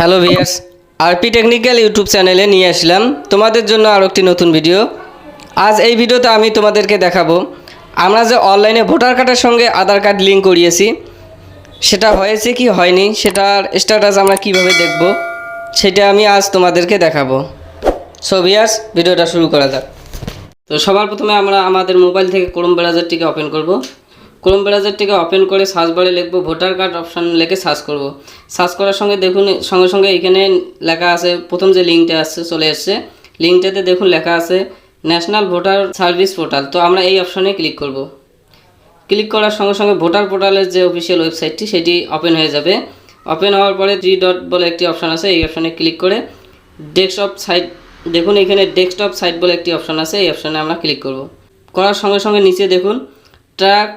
Hello viewers, RP technical YouTube চ্যানেলে নিয়ে আসলাম তোমাদের জন্য আরও একটি নতুন ভিডিও। আজ এই ভিডিওতে আমি তোমাদেরকে দেখাবো আমরা যে অনলাইনে ভোটার কার্ডের সঙ্গে আধার কার্ড লিঙ্ক করিয়েছি সেটা হয়েছে কি হয়নি, সেটার স্ট্যাটাস আমরা কিভাবে দেখব সেটা আমি আজ তোমাদেরকে দেখাবো। সো ভিউয়ার্স, ভিডিওটা শুরু করা যাক। তো সবার প্রথমে আমরা আমাদের মোবাইল থেকে ক্রোম ব্রাউজারটিকে ওপেন করব। ক্রোম ব্রাউজারটিকে ওপেন করে সার্চ বারে লিখব ভোটার কার্ড অপশান লিখে সার্চ করব। সার্চ করার সঙ্গে দেখুন সঙ্গে সঙ্গে এখানে লেখা আছে, প্রথম যে লিঙ্কটা আসছে চলে এসছে। লিঙ্কটাতে দেখুন লেখা আছে ন্যাশনাল ভোটার সার্ভিস পোর্টাল। তো আমরা এই অপশানে ক্লিক করব। ক্লিক করার সঙ্গে সঙ্গে ভোটার পোর্টালের যে অফিসিয়াল ওয়েবসাইটটি সেটি ওপেন হয়ে যাবে। ওপেন হওয়ার পরে 3 ডট বলে একটি অপশান আছে, এই অপশানে ক্লিক করে ডেস্কটপ সাইট, দেখুন এখানে ডেস্কটপ সাইট বলে একটি অপশান আছে, এই অপশানে আমরা ক্লিক করব। করার সঙ্গে সঙ্গে নিচে দেখুন ট্র্যাক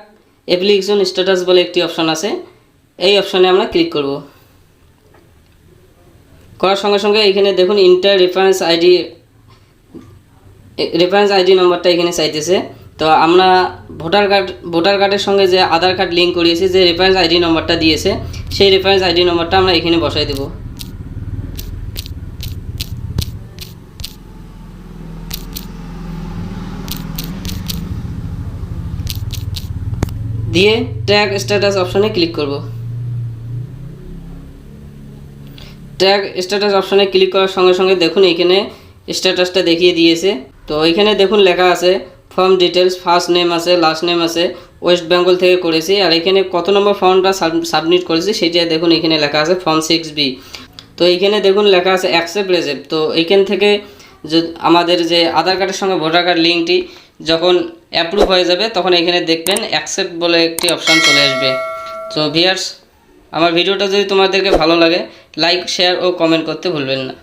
অ্যাপ্লিকেশন স্ট্যাটাস বলে একটি অপশান আছে, এই অপশানে আমরা ক্লিক করব। করার সঙ্গে সঙ্গে এখানে দেখুন ইন্টার রেফারেন্স আইডি নম্বরটা এখানে চাইতেছে। তো আমরা ভোটার কার্ডের সঙ্গে যে আধার কার্ড লিঙ্ক করিয়েছি, যে রেফারেন্স আইডি নম্বরটা দিয়েছে সেই রেফারেন্স আইডি নম্বরটা আমরা এখানে বসাই দেব। দিয়ে ট্র্যাক স্ট্যাটাস অপশানে ক্লিক করব। ট্র্যাক স্ট্যাটাস অপশানে ক্লিক করার সঙ্গে সঙ্গে দেখুন এখানে স্ট্যাটাসটা দেখিয়ে দিয়েছে। তো এখানে দেখুন লেখা আছে ফর্ম ডিটেলস, ফার্স্ট নেম আছে, লাস্ট নেম আছে, ওয়েস্ট বেঙ্গল থেকে করেছি। আর এখানে কত নম্বর ফর্মটা সাবমিট করেছি সেটা দেখুন এখানে লেখা আছে ফর্ম 6B। তো এইখানে দেখুন লেখা আছে অ্যাকসেপ্ট রেসিপ্ট। তো এইখান থেকে আমাদের যে আধার কার্ডের সঙ্গে ভোটার কার্ড লিঙ্কটি যখন অ্যাপ্রুভ হয়ে যাবে তখন এখানে দেখবেন অ্যাকসেপ্ট বলে একটি অপশান চলে আসবে। তো ভিউয়ার্স, আমার ভিডিওটা যদি তোমাদেরকে ভালো লাগে লাইক, শেয়ার ও কমেন্ট করতে ভুলবেন না।